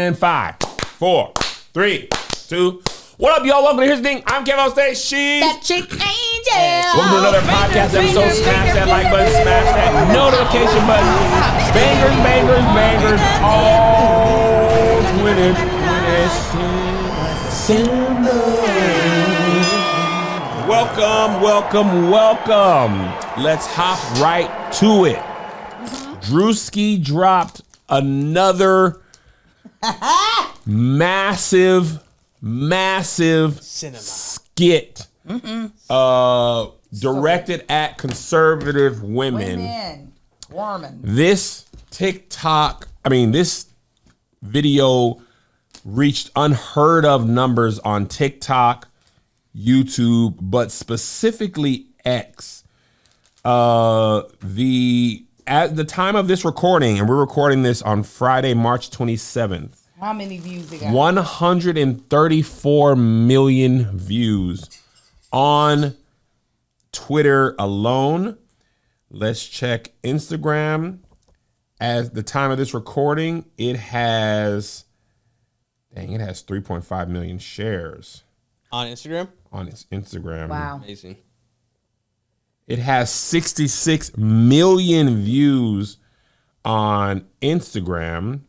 And 5, 4, 3, 2. What up, y'all? Welcome to Here's the Thing. I'm Kevin on stage. She's that chick angel. Welcome to another podcast episode. Smash that like button, smash that notification button. Bangers, bangers, bangers. All winning. Welcome, welcome, welcome. Let's hop right to it. Druski dropped another massive cinema skit directed at conservative women. This this video reached unheard of numbers on TikTok, YouTube, but specifically X. At the time of this recording, and we're recording this on Friday, March 27th. How many views they got? 134 million views on Twitter alone. Let's check Instagram. At the time of this recording, it has 3.5 million shares. On Instagram? On its Instagram. Wow. Amazing. It has 66 million views on Instagram.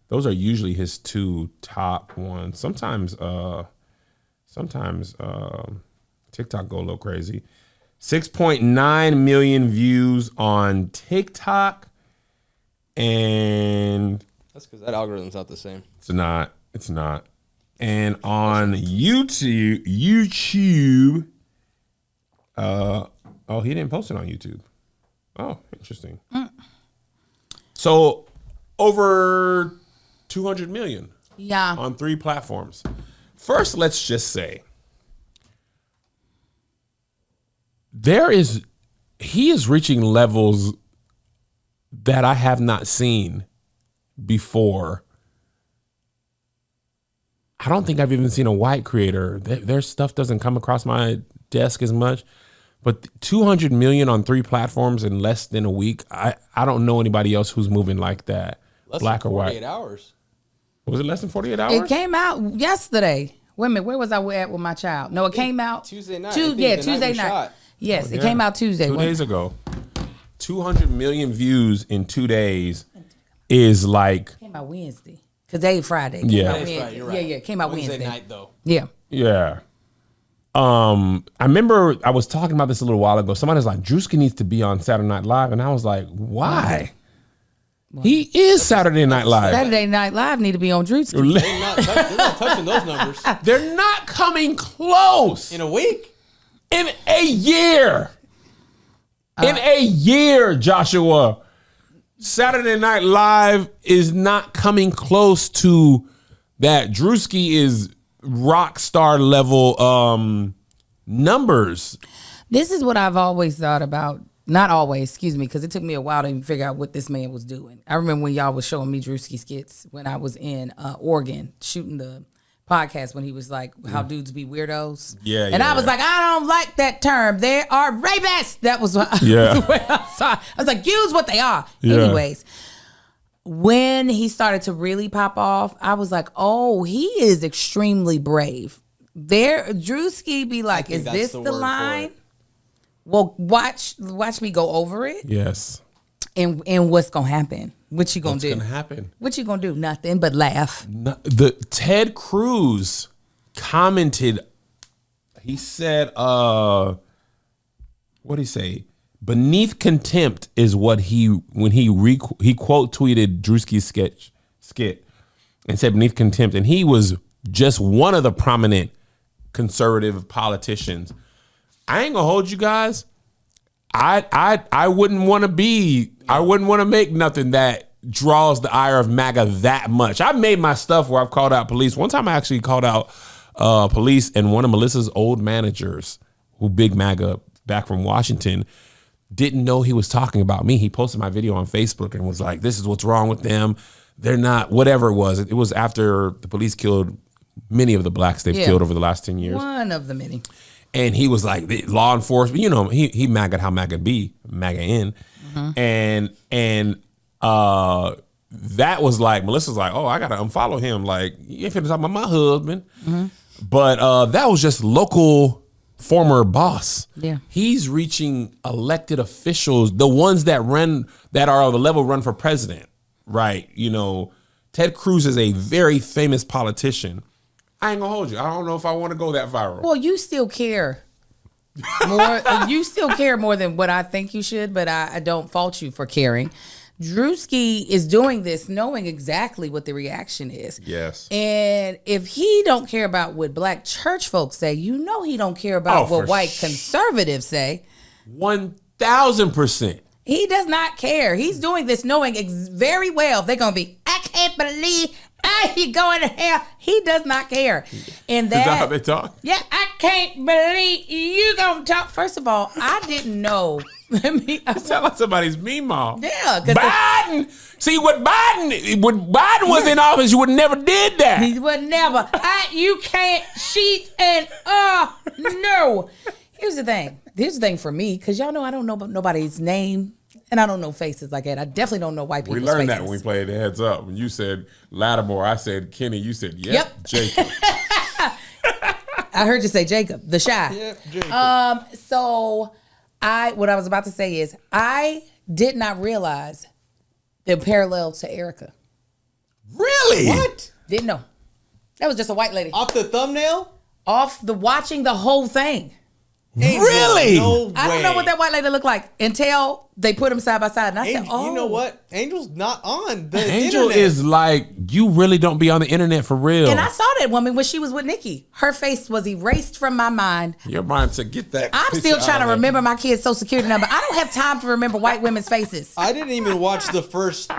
Those are usually his two top ones. Sometimes TikTok go a little crazy. 6.9 million views on TikTok. And that's because that algorithm's not the same. It's not. And on YouTube, he didn't post it on YouTube. Oh, interesting. So over 200 million. Yeah. On 3 platforms. First, let's just say he is reaching levels that I have not seen before. I don't think I've even seen a white creator. Their stuff doesn't come across my desk as much. But 200 million on 3 platforms in less than a week. I don't know anybody else who's moving like that. Black or white. 48 hours. Was it less than 48 hours? It came out yesterday. Wait a minute, where was I at with my child? No, it came out Tuesday night. Tuesday night. Yes, it came out Tuesday. 2 days ago. 200 million views in 2 days is like. It came out Wednesday. Because today Friday. Yeah. Right, you're right. Yeah, it came out Wednesday night though. Yeah. Yeah. I remember I was talking about this a little while ago. Somebody was like, Druski needs to be on Saturday Night Live. And I was like, why? He is Saturday Night Live. Saturday Night Live need to be on Druski. They're not touching those numbers. They're not coming close. In a week? In a year. In a year, Joshua. Saturday Night Live is not coming close to that. Druski is rock star level numbers. This is what I've always thought about. Not always, excuse me, because it took me a while to even figure out what this man was doing. I remember when y'all was showing me Druski skits when I was in Oregon shooting the podcast when he was like, how dudes be weirdos. Yeah. And I was like, I don't like that term. They are rapists. That was what Yeah. the way I saw it. I was like, use what they are. Yeah. Anyways, when he started to really pop off, I was like, oh, he is extremely brave. Druski be like, is this the line? Well, watch me go over it. Yes. And what's gonna happen? What you gonna do? What's gonna happen? What you gonna do? Nothing but laugh. The Ted Cruz commented. He said, "What did he say? Beneath contempt is what he quote tweeted Druski's skit and said beneath contempt, and he was just one of the prominent conservative politicians. I ain't gonna hold you guys. I wouldn't want to be. I wouldn't want to make nothing that draws the ire of MAGA that much. I've made my stuff where I've called out police. One time I actually called out police, and one of Melissa's old managers, who big MAGA back from Washington, didn't know he was talking about me. He posted my video on Facebook and was like, "This is what's wrong with them. They're not," whatever it was. It was after the police killed many of the blacks they've killed over the last 10 years. One of the many. And he was like, the law enforcement, you know, he MAGA how MAGA be, MAGA in. And that was like, Melissa's like, oh, I got to unfollow him. Like, you ain't finna talk about my husband. But that was just local former boss. Yeah. He's reaching elected officials, the ones that are of the level run for president. Right. You know, Ted Cruz is a very famous politician. I ain't gonna hold you. I don't know if I want to go that viral. Well, you still care more. You still care more than what I think you should, but I don't fault you for caring. Druski is doing this knowing exactly what the reaction is. Yes. And if he don't care about what black church folks say, you know he don't care about what white conservatives say. 1,000%. He does not care. He's doing this knowing very well they're going to be, I can't believe he going to hell. He does not care. And Is that how they talk? Yeah, I can't believe you going to talk. First of all, I didn't know. It sounds like somebody's meemaw. Yeah. Biden. See, when Biden was in office, you would never did that. He would never. You can't cheat and no. Here's the thing for me, because y'all know I don't know nobody's name. And I don't know faces like that. I definitely don't know white people's faces. We learned that when we played the Heads Up. When you said Lattimore, I said Kenny. You said, yep. Jacob. I heard you say Jacob, the shy. Yep, Jacob. So what I was about to say is I did not realize the parallel to Erica. Really? What? Didn't know. That was just a white lady. Off the thumbnail? Off the watching the whole thing. Really? No way. I don't know what that white lady looked like until they put them side by side. And I said, You know what? Angel's not on the Angel internet. is like, you really don't be on the internet for real. And I saw that woman when she was with Nikki. Her face was erased from my mind. Your mind to get that. I'm still trying to remember my kid's social security number. I don't have time to remember white women's faces. I didn't even watch the first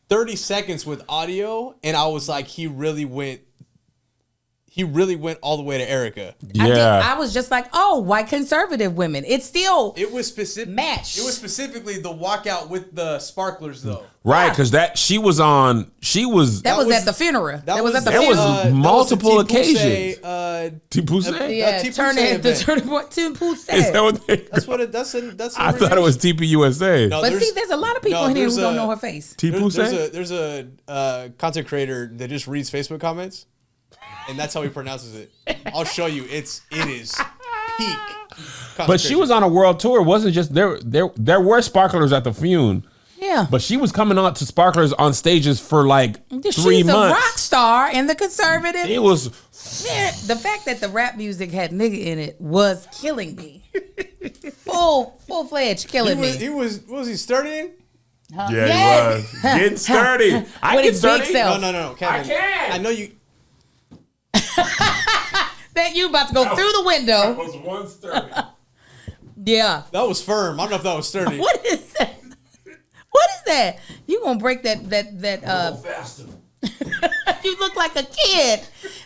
30 seconds with audio, and I was like, he really went all the way to Erica. Yeah. I was just like, oh, white conservative women. It was specific. matched. It was specifically the walkout with the sparklers, though. Right, because that was at the funeral. That was at the There funeral. was multiple occasions. T-Poussey? Yeah, T-Poussey turn event. T-Poussey. Is that what they? That's I thought it was TPUSA. No, But see, there's a lot of people in here who don't know her face. T-Poussey? There's a content creator that just reads Facebook comments, and that's how he pronounces it. I'll show you. It is peak. But she was on a world tour. It wasn't just there were sparklers at the funeral. Yeah. But she was coming out to sparklers on stages for like 3 months. She's a rock star in the conservative. It was. Man, the fact that the rap music had nigga in it was killing me. Full-fledged killing me. Was he studying? Yeah, Yes. he was. Getting sturdy. I With get his big sturdy. self. No, Kevin. I can. I know you. That you about to go through the window. That was one sturdy. Yeah. That was firm. I don't know if that was sturdy. What is that? What is that? You gonna break that Faster. You look like a kid.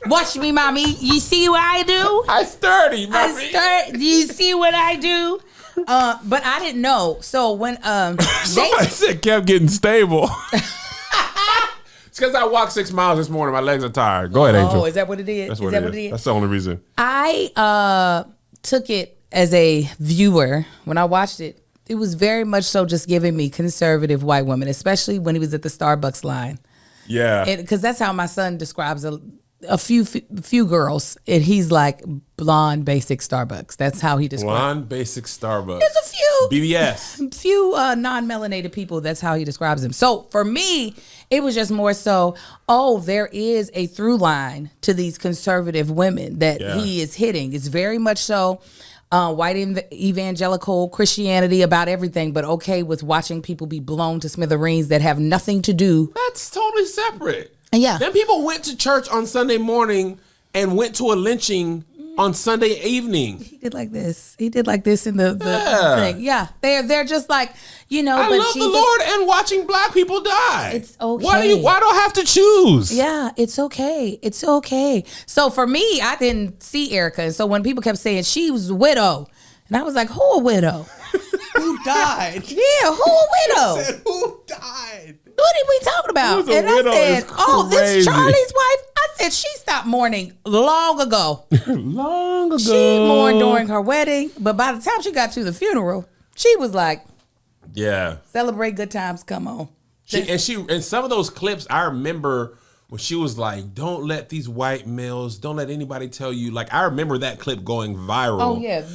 Watch me, mommy. You see what I do? I sturdy, mommy. You see what I do? But I didn't know. So when Somebody said kept getting stable. It's because I walked 6 miles this morning. My legs are tired. Go ahead, Angel. Oh, is that what it is? That's what it is. That's the only reason. I took it as a viewer when I watched it. It was very much so just giving me conservative white women, especially when he was at the Starbucks line. Yeah. Because that's how my son describes a few girls. And he's like blonde, basic Starbucks. That's how he describes Blonde, basic Starbucks. There's a few. BBS. Few non-melanated people. That's how he describes them. So for me, it was just more so, there is a through line to these conservative women that he is hitting. It's very much so white evangelical Christianity about everything, but okay with watching people be blown to smithereens that have nothing to do. That's totally separate. Yeah. Then people went to church on Sunday morning and went to a lynching on Sunday evening. He did like this. He did like this in the thing. Yeah. They're just like, I but love the Lord and watching black people die. It's okay. Why do I have to choose? Yeah, it's okay. It's okay. So for me, I didn't see Erica. And so when people kept saying she was a widow, and I was like, who a widow? Who died? Yeah, who a widow? I said, who died? What are we talking about? Who's a widow I said, is this crazy. Charlie's wife? I said, she stopped mourning long ago. Long ago. She mourned during her wedding, but by the time she got to the funeral, she was like, Yeah. celebrate good times, come on. And some of those clips, I remember when she was like, "Don't let these white males, don't let anybody tell you." Like, I remember that clip going viral. Oh yeah.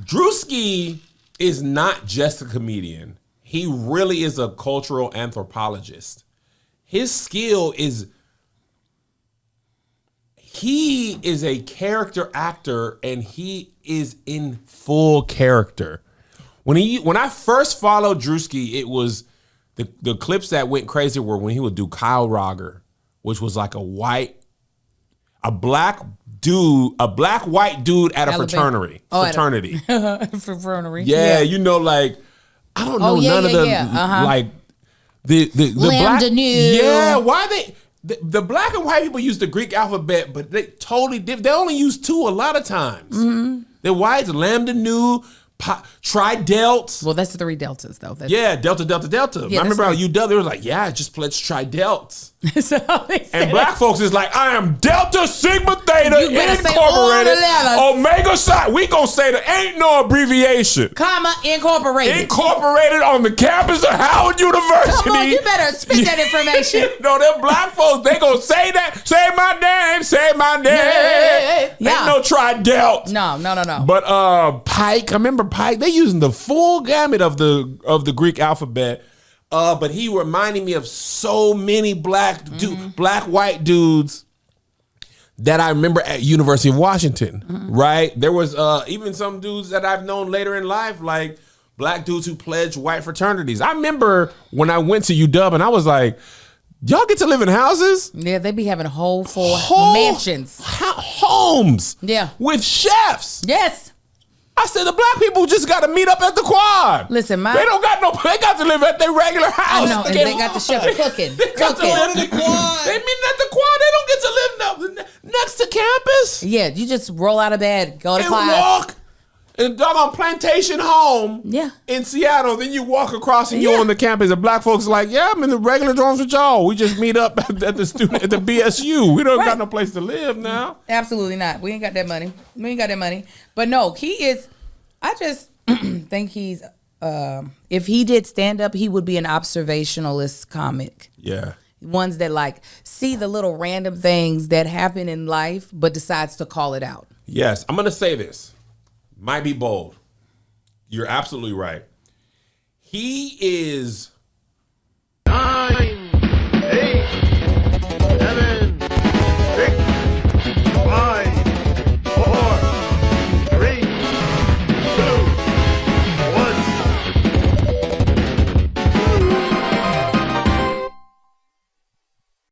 Druski is not just a comedian. He really is a cultural anthropologist. His skill is he is a character actor, and he is in full character. When I first followed Druski, it was the clips that went crazy were when he would do Kyle Rogger, which was like a black white dude at a fraternity. Fraternity. Yeah, you know, like I don't know none of the like the Lambda black. Nu. Yeah, why they the black and white people use the Greek alphabet, but they totally different. They only use 2 a lot of times. Mm-hmm. The whites, Lambda Nu, Tri-Delts. Well, that's the 3 deltas, though. Yeah, Delta, Delta, Delta. Yeah, I remember how UW, they was like, yeah, I just pledged Tri-Delts. So And black folks is like, I am Delta Sigma Theta You better say all the Incorporated. letters. Omega Psi. We gonna say there ain't no abbreviation. comma incorporated. Incorporated on the campus of Howard University. Come on, you better spit that information. No, them black folks, they gonna say that. Say my name. Say my name. Yeah. Ain't no Tri-Delt. No. But Pike, I remember Pike. They using the full gamut of the Greek alphabet. But he reminded me of so many black white dudes that I remember at University of Washington. Right? There was even some dudes that I've known later in life, like black dudes who pledged white fraternities. I remember when I went to UW and I was like, y'all get to live in houses? Yeah, they be having whole mansions. Homes. Yeah. With chefs. Yes. I said the black people just got to meet up at the quad. Listen, they got to live at their regular house. I know, and they got the chef cooking. They got to live at the quad. They meet at the quad. They don't get to live next to campus. Yeah, you just roll out of bed, go to and class. walk. And doggone Plantation Home in Seattle. Then you walk across and you're on the campus. And black folks are like, yeah, I'm in the regular dorms with y'all. We just meet up at the BSU. We don't got no place to live now. Absolutely not. We ain't got that money. But no, he is. I just think he's. If he did stand up, he would be an observationalist comic. Yeah. Ones that like see the little random things that happen in life, but decides to call it out. Yes, I'm gonna say this. Might be bold. You're absolutely right. He is